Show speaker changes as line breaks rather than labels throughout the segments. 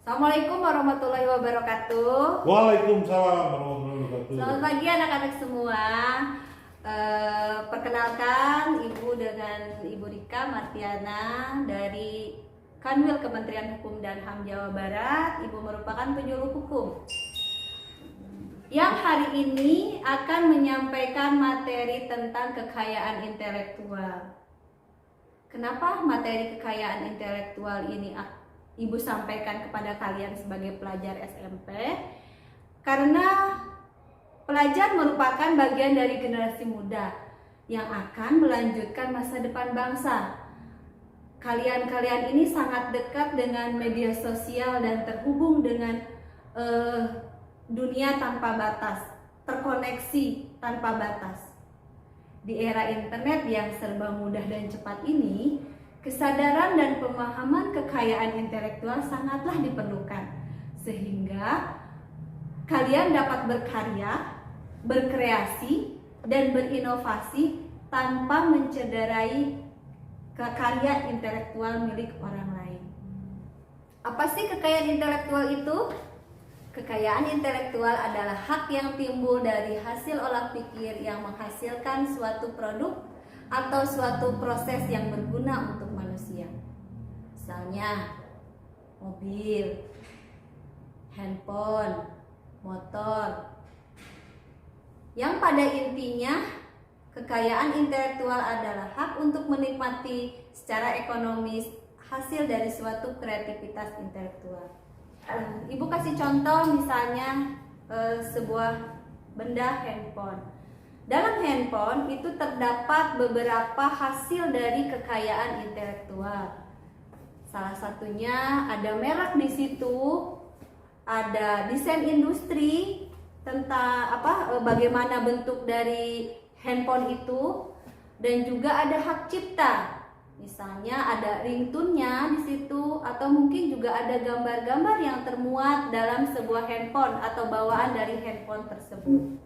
Assalamualaikum warahmatullahi wabarakatuh.
Waalaikumsalam warahmatullahi wabarakatuh.
Selamat pagi anak-anak semua. Perkenalkan Ibu dengan Ibu Rika Martiana dari Kanwil Kementerian Hukum dan HAM Jawa Barat. Ibu merupakan penyuluh hukum yang hari ini akan menyampaikan materi tentang kekayaan intelektual. Kenapa materi kekayaan intelektual ini Ibu sampaikan kepada kalian sebagai pelajar SMP? Karena pelajar merupakan bagian dari generasi muda yang akan melanjutkan masa depan bangsa. Kalian-kalian ini sangat dekat dengan media sosial dan terhubung dengan dunia tanpa batas, terkoneksi tanpa batas. Di era internet yang serba mudah dan cepat ini, kesadaran dan pemahaman kekayaan intelektual sangatlah diperlukan, sehingga kalian dapat berkarya, berkreasi, dan berinovasi tanpa mencederai karya intelektual milik orang lain. Apa sih kekayaan intelektual itu? Kekayaan intelektual adalah hak yang timbul dari hasil olah pikir yang menghasilkan suatu produk atau suatu proses yang berguna untuk manusia. Misalnya mobil, handphone, motor. Yang pada intinya kekayaan intelektual adalah hak untuk menikmati secara ekonomis hasil dari suatu kreativitas intelektual. Ibu kasih contoh misalnya sebuah benda handphone. Dalam handphone itu terdapat beberapa hasil dari kekayaan intelektual. Salah satunya ada merek di situ, ada desain industri tentang bagaimana bentuk dari handphone itu, dan juga ada hak cipta. Misalnya ada ringtone-nya di situ, atau mungkin juga ada gambar-gambar yang termuat dalam sebuah handphone atau bawaan dari handphone tersebut.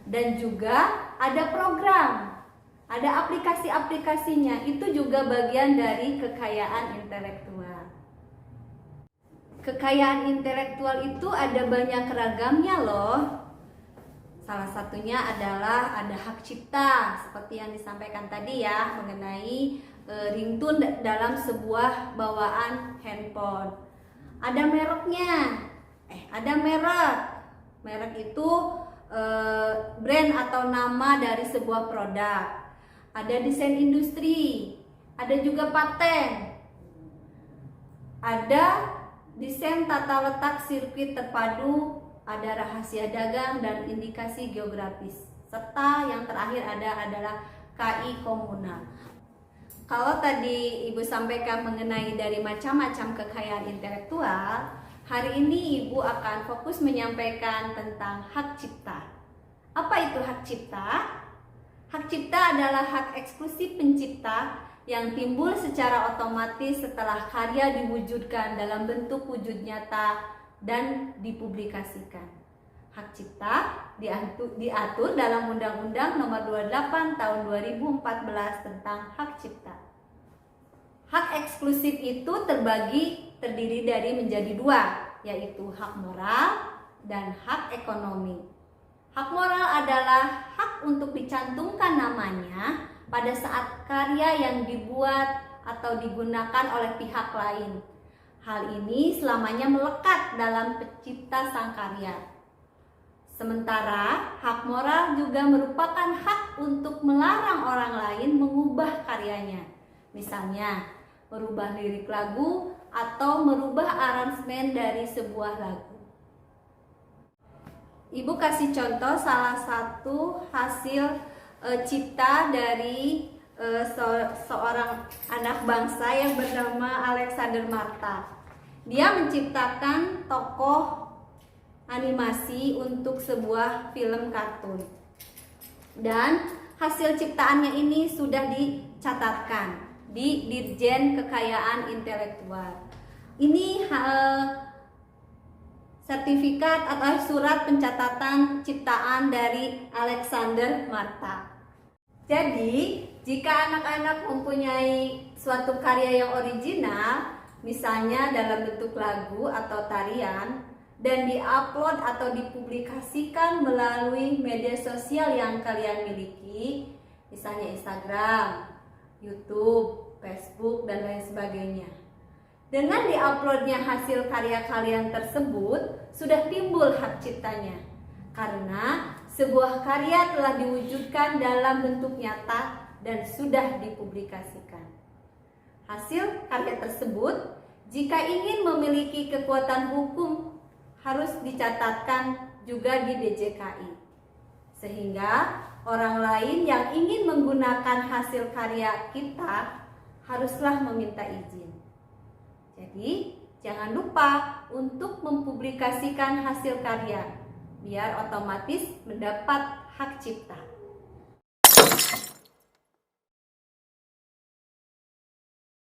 Dan juga ada program, ada aplikasi-aplikasinya, itu juga bagian dari kekayaan intelektual. Kekayaan intelektual itu ada banyak ragamnya loh. Salah satunya adalah ada hak cipta, seperti yang disampaikan tadi ya, mengenai ringtone dalam sebuah bawaan handphone. Ada mereknya, ada merek. Merek itu brand atau nama dari sebuah produk. Ada desain industri, ada juga paten, ada desain tata letak sirkuit terpadu, ada rahasia dagang dan indikasi geografis, serta yang terakhir adalah KI komunal. Kalau tadi Ibu sampaikan mengenai dari macam-macam kekayaan intelektual, hari ini Ibu akan fokus menyampaikan tentang hak cipta. Apa itu hak cipta? Hak cipta adalah hak eksklusif pencipta yang timbul secara otomatis setelah karya diwujudkan dalam bentuk wujud nyata dan dipublikasikan. Hak cipta diatur dalam Undang-Undang Nomor 28 Tahun 2014 tentang hak cipta. Hak eksklusif itu terdiri dari menjadi dua, yaitu hak moral dan hak ekonomi. Hak moral adalah hak untuk dicantumkan namanya pada saat karya yang dibuat atau digunakan oleh pihak lain. Hal ini selamanya melekat dalam pencipta sang karya. Sementara hak moral juga merupakan hak untuk melarang orang lain mengubah karyanya. Misalnya, merubah lirik lagu atau merubah aransemen dari sebuah lagu. Ibu kasih contoh salah satu hasil cipta dari seorang anak bangsa yang bernama Alexander Marta. Dia menciptakan tokoh animasi untuk sebuah film kartun. Dan hasil ciptaannya ini sudah dicatatkan di Dirjen Kekayaan Intelektual. Ini sertifikat atau surat pencatatan ciptaan dari Alexander Marta. Jadi, jika anak-anak mempunyai suatu karya yang original, misalnya dalam bentuk lagu atau tarian, dan diupload atau dipublikasikan melalui media sosial yang kalian miliki, misalnya Instagram, YouTube, Facebook, dan lain sebagainya. Dengan diuploadnya hasil karya kalian tersebut, sudah timbul hak ciptanya, karena sebuah karya telah diwujudkan dalam bentuk nyata dan sudah dipublikasikan. Hasil karya tersebut, jika ingin memiliki kekuatan hukum, harus dicatatkan juga di DJKI, sehingga orang lain yang ingin menggunakan hasil karya kita haruslah meminta izin. Jadi jangan lupa untuk mempublikasikan hasil karya biar otomatis mendapat hak cipta.